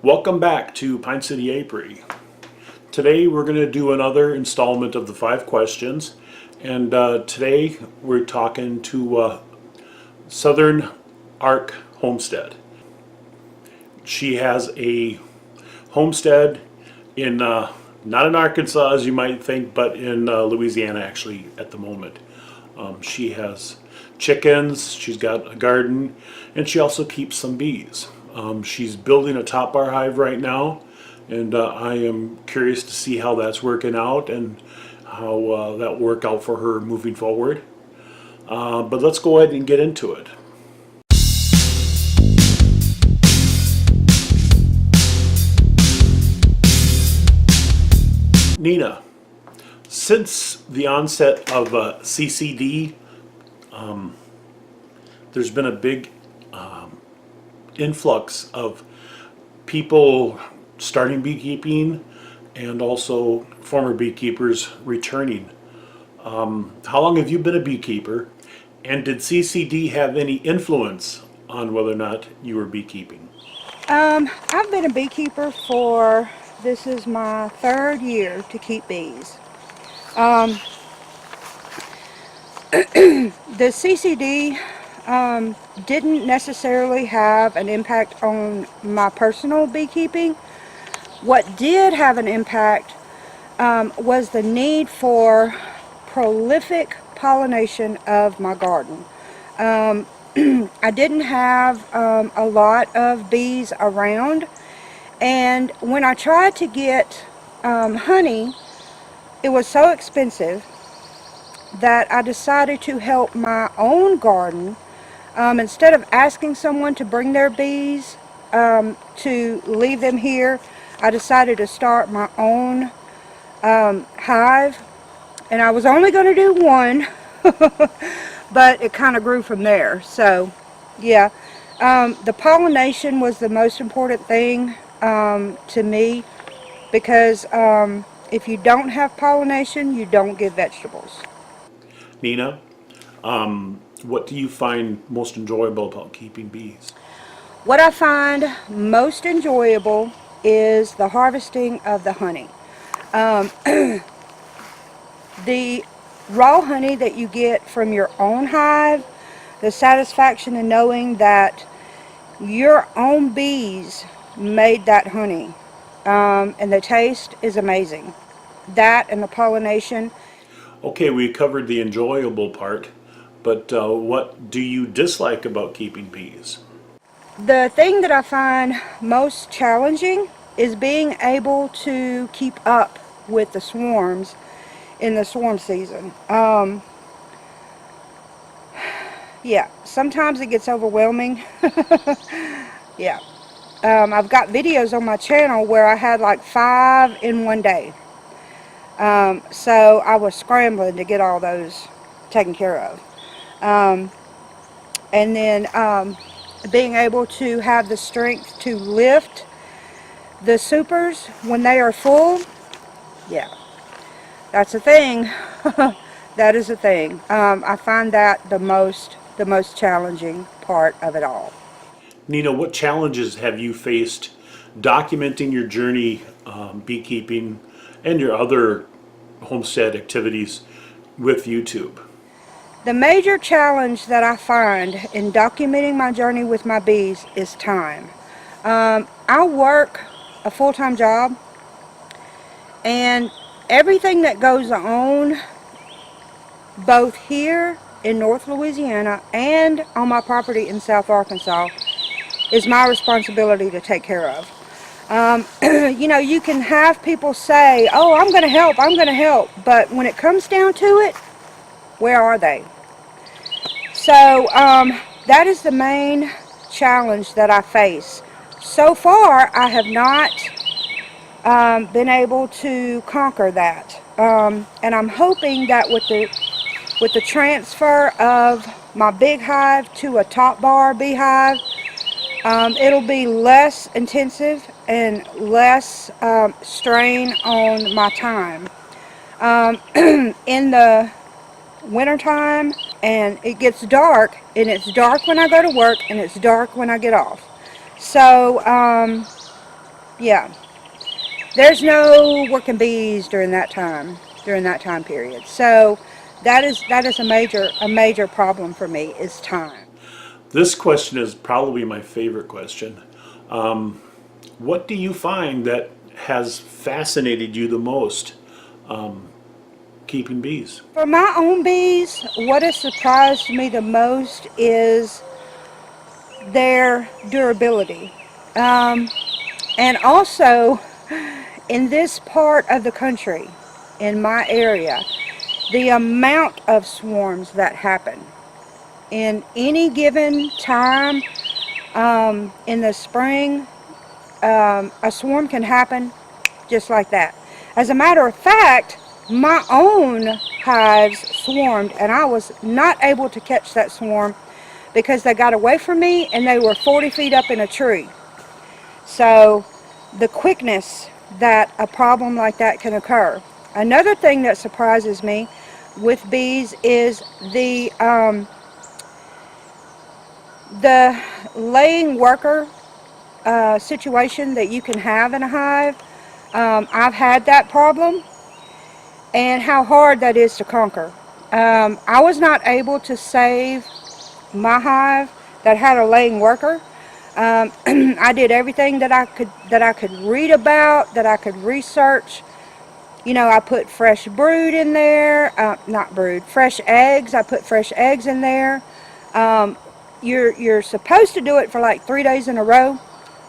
Welcome back to Pine City Apiary. Today we're going to do another installment of the 5 questions, and today we're talking to Southern Ark Homestead. She has a homestead in not in Arkansas as you might think, but in Louisiana actually at the moment. She has chickens, she's got a garden, and she also keeps some bees. She's building a top bar hive right now, and I am curious to see how that's working out and how that will work out for her moving forward. But let's go ahead and get into it. Nina, since the onset of CCD, there's been a big influx of people starting beekeeping and also former beekeepers returning. How long have you been a beekeeper, and did CCD have any influence on whether or not you were beekeeping? I've been a beekeeper for, this is my 3rd year to keep bees. The CCD didn't necessarily have an impact on my personal beekeeping. What did have an impact was the need for prolific pollination of my garden. I didn't have a lot of bees around, and when I tried to get honey, it was so expensive that I decided to help my own garden. Instead of asking someone to bring their bees to leave them here, I decided to start my own hive, and I was only going to do one, but it kind of grew from there. So yeah, the pollination was the most important thing to me, because if you don't have pollination, you don't get vegetables. Nina, what do you find most enjoyable about keeping bees? What I find most enjoyable is the harvesting of the honey. The raw honey that you get from your own hive, the satisfaction in knowing that your own bees made that honey, and the taste is amazing. That and the pollination. Okay, we covered the enjoyable part, but what do you dislike about keeping bees? The thing that I find most challenging is being able to keep up with the swarms in the swarm season. Yeah, sometimes it gets overwhelming. Yeah. I've got videos on my channel where I had like 5 in one day. So I was scrambling to get all those taken care of. And then being able to have the strength to lift the supers when they are full, yeah, that's a thing. That is a thing. I find that the most challenging part of it all. Nina, what challenges have you faced documenting your journey beekeeping and your other homestead activities with YouTube? The major challenge that I find in documenting my journey with my bees is time. I work a full-time job, and everything that goes on both here in North Louisiana and on my property in South Arkansas is my responsibility to take care of. You know, you can have people say, oh, I'm going to help, but when it comes down to it, where are they? So that is the main challenge that I face. So far, I have not been able to conquer that, and I'm hoping that with the transfer of my big hive to a top bar beehive, it'll be less intensive and less strain on my time. In the wintertime, and it gets dark, and it's dark when I go to work, and it's dark when I get off. So Yeah. There's no working bees during that time period. So that is a major problem for me is time. This question is probably my favorite question. What do you find that has fascinated you the most keeping bees? For my own bees, what has surprised me the most is their durability. And also, in this part of the country, in my area, the amount of swarms that happen in any given time in the spring, a swarm can happen just like that. As a matter of fact, my own hives swarmed, and I was not able to catch that swarm because they got away from me and they were 40 feet up in a tree. So the quickness that a problem like that can occur. Another thing that surprises me with bees is the laying worker situation that you can have in a hive. I've had that problem and how hard that is to conquer. I was not able to save my hive that had a laying worker. I did everything that I could read about, that I could research. You know, I put fresh brood in there, not brood, fresh eggs. I put fresh eggs in there. You're supposed to do it for like 3 days in a row.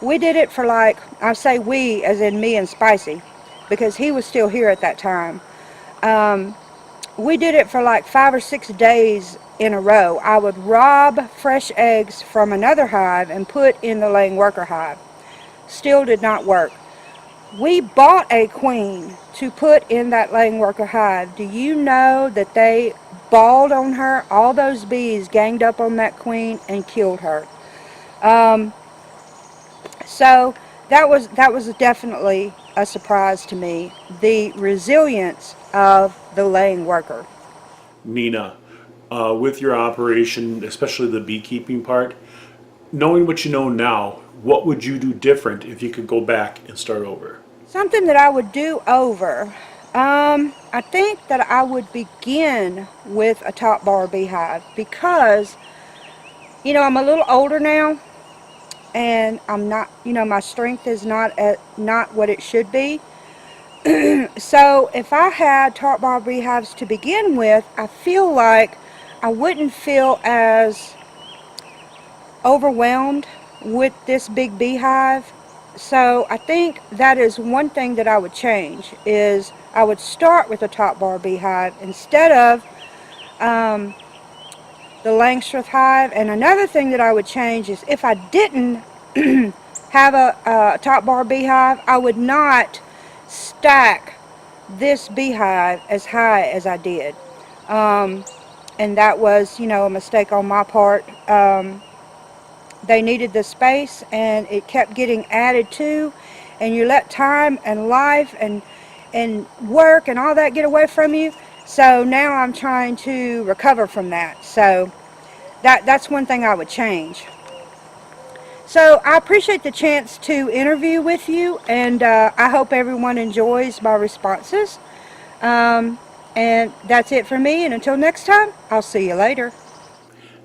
We did it for like, I say we as in me and Spicy, because he was still here at that time. We did it for like 5 or 6 days in a row. I would rob fresh eggs from another hive and put in the laying worker hive. Still did not work. We bought a queen to put in that laying worker hive. Do you know that they balled on her? All those bees ganged up on that queen and killed her. So that was definitely a surprise to me. The resilience of the laying worker. Nina, with your operation, especially the beekeeping part, knowing what you know now, what would you do different if you could go back and start over? Something that I would do over. I think that I would begin with a top bar beehive because, I'm a little older now and I'm not, my strength is not what it should be. So if I had top bar beehives to begin with, I feel like I wouldn't feel as overwhelmed with this big beehive. So I think that is one thing that I would change is I would start with a top bar beehive instead of the Langstroth hive. And another thing that I would change is if I didn't have a top bar beehive, I would not stack this beehive as high as I did. And that was, a mistake on my part. They needed the space and it kept getting added to, and you let time and life and work and all that get away from you. So now I'm trying to recover from that. So that's one thing I would change. So I appreciate the chance to interview with you, and I hope everyone enjoys my responses. And that's it for me, and until next time, I'll see you later.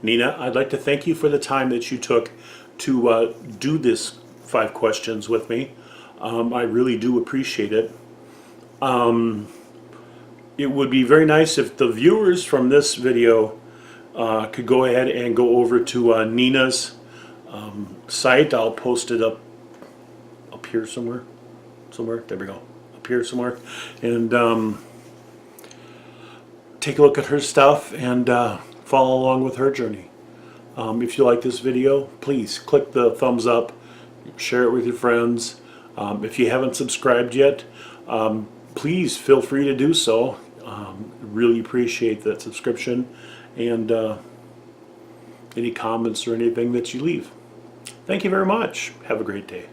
Nina, I'd like to thank you for the time that you took to do this 5 questions with me. I really do appreciate it. It would be very nice if the viewers from this video could go ahead and go over to Nina's site. I'll post it up here somewhere. There we go. Up here somewhere. And take a look at her stuff and follow along with her journey. If you like this video, please click the thumbs up, share it with your friends. If you haven't subscribed yet, please feel free to do so. Really appreciate that subscription and any comments or anything that you leave. Thank you very much. Have a great day.